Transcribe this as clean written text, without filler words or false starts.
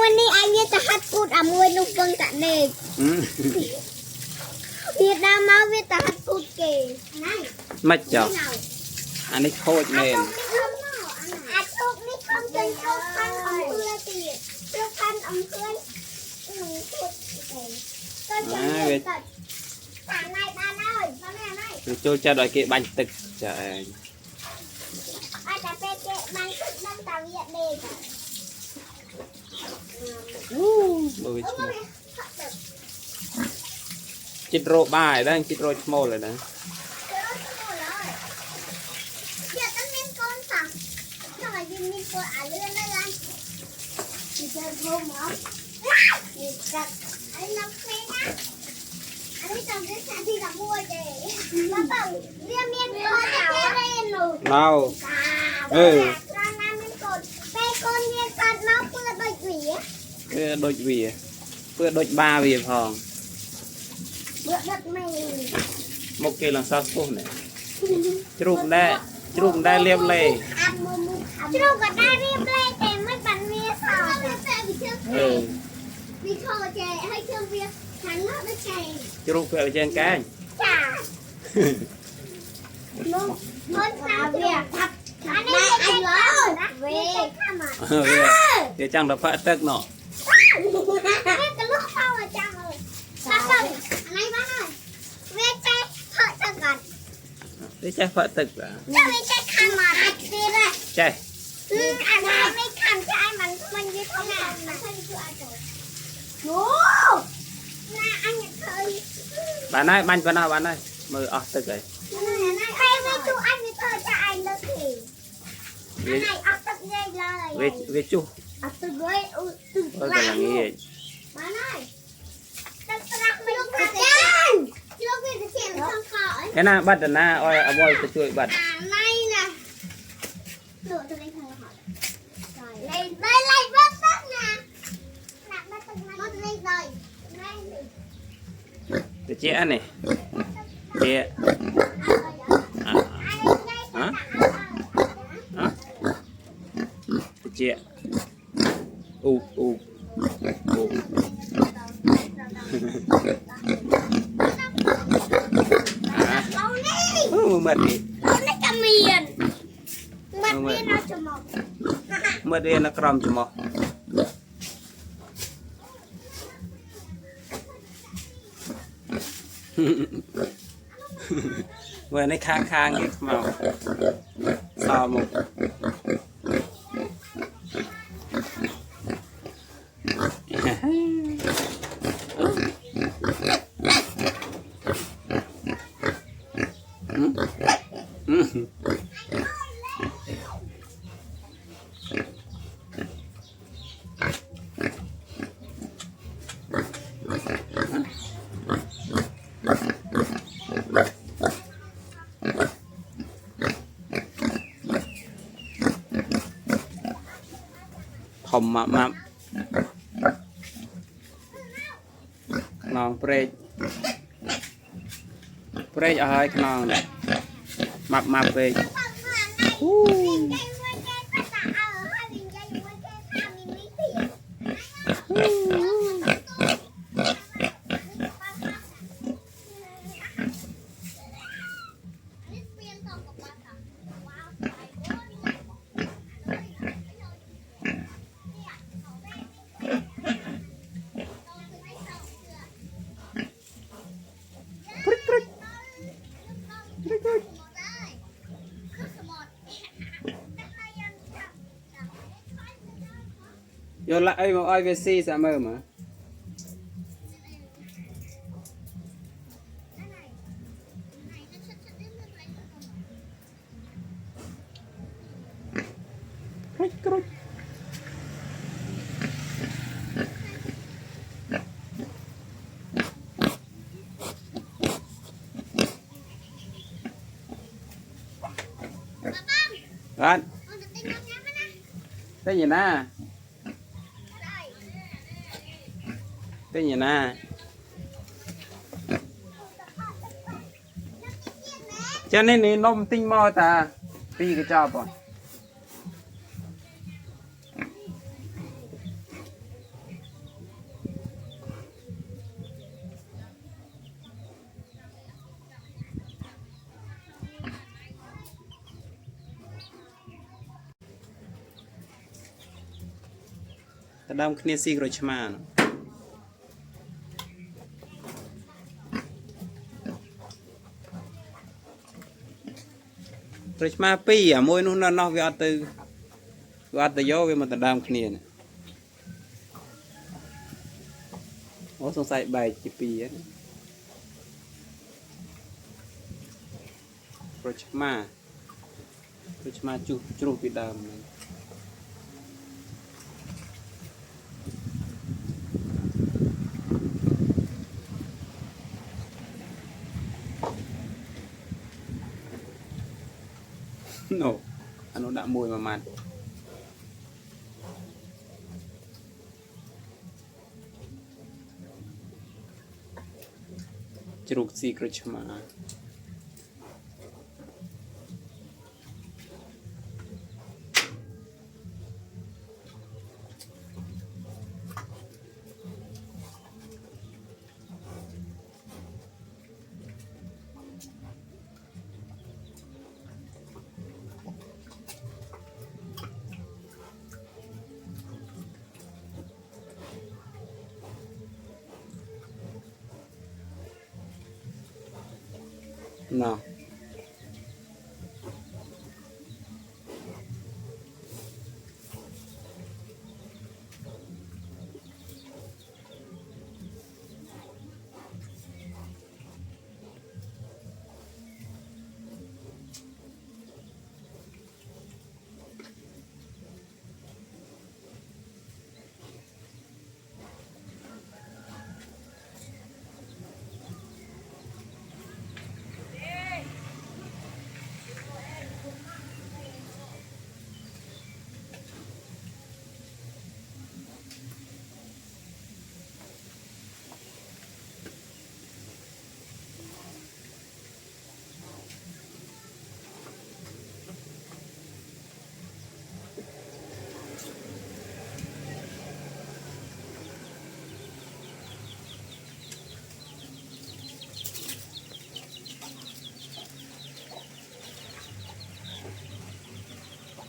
วันนี้ไอ้เนี่ยจะฮัดพูดมวยนุ่งเปิงกะเนกเวียดนามมาเวียดจะฮัดพูดเก๋ไม่เจาะอันนี้โคตรเมนอาชุกนี่คำเป็นชุกพันอมเพื่อตีชุกพันอมเพื่อนชุดเก๋ก็จะมีตัดต่างในบ้านเลยบ้านแม่ไม่ โจจะดอยเกะบันตึกจะอาจจะเป็นเกะบันตึกนั่งตาเวียดเนกบวิชโมจิตโรบ้าได้จิตโรชโมเลยนะเดี๋ยวต้องมีคนสั่งถ้ามายินมีคนอ่านเรื่องได้ยังมีเจอโทรหมอมีจัดไอ้น้ำเฟนะอันนี้ต้องได้แค่ที่กับบัวเจมาเป่าเรียนเมียนคนจะเรียนหนูเราร้านน้ำมันกดไปคนเรียนกัดน้องเพื่อโดยหวีเพื่อโดยวีเพื่อโดยบ้าวีพองเบื่อดัดไม่โมเกลังซาสุเนี่ยจุกได้เรียบเลยจุกก็ได้เรียบเลยแต่ไม่ปันเวียสาวมีโทรเจให้เครื่องเวียฉันเลิกได้ใจจุกเพื่อเจนแกงจ้าลุงคนสาวเวียทับอันนี้เป็นเลยเวียข้ามาเดี๋ยวจังเราพระตึกเนาะจะลุกเข้าจังเลยมาเปิดอะไรบ้างเลยเวียใจเปิดจังกันได้ใจพระตึกเหรอจะไม่ใช่คันมาอัดซีเลยใจอันนี้ไม่คันใช่มันยึดเอางานมันคืออาจารย์โอ้น่าอันนี้เคยบ้านไหนบ้านไหนมือออกตึกเลยใครไม่ชูอันนี้เคยจะอันเลิกทีอันไหนออกตึกเลยเวจูออกตึกเลยตึกหลังมาหน่อยตึกหลังไม่ลูกอาจารย์ลูกเป็นเสียงทางเขาแค่น่ะบัดเดินหน้าอ้อยเอาบอยจะช่วยบัดไม่นะหนูจะเล่นใครหรอเล่นบ้างนะหนักมาตึกนั้นก็จะเล่นเลยจะเจ๊อันนี้เจ๊เจ๊อูมัดดินี่กระเมียนมัดเรียนเราจะมองมัดเรียนนักรำจะมองเมื่อในค้างอีกมาสาวมุกผมมาน้องเปรย์เอาให้น้องเนี่ยมาเปรย์โยนละไอ้มาไอ้เวซี่สามเมื่อมาร้านได้ยินนะได้ยินนะเจ้านี่นมติ้งมอตาปีกระจอบป่ะ ta đam kia xì rồi chma nó rồi chma pi à môi nó về từ gió về mà ta đam kia này ó song sai bài chỉ pi á rồi chma chu pi đam này no nó đã mùi mà mặn chụp xì cái chma nào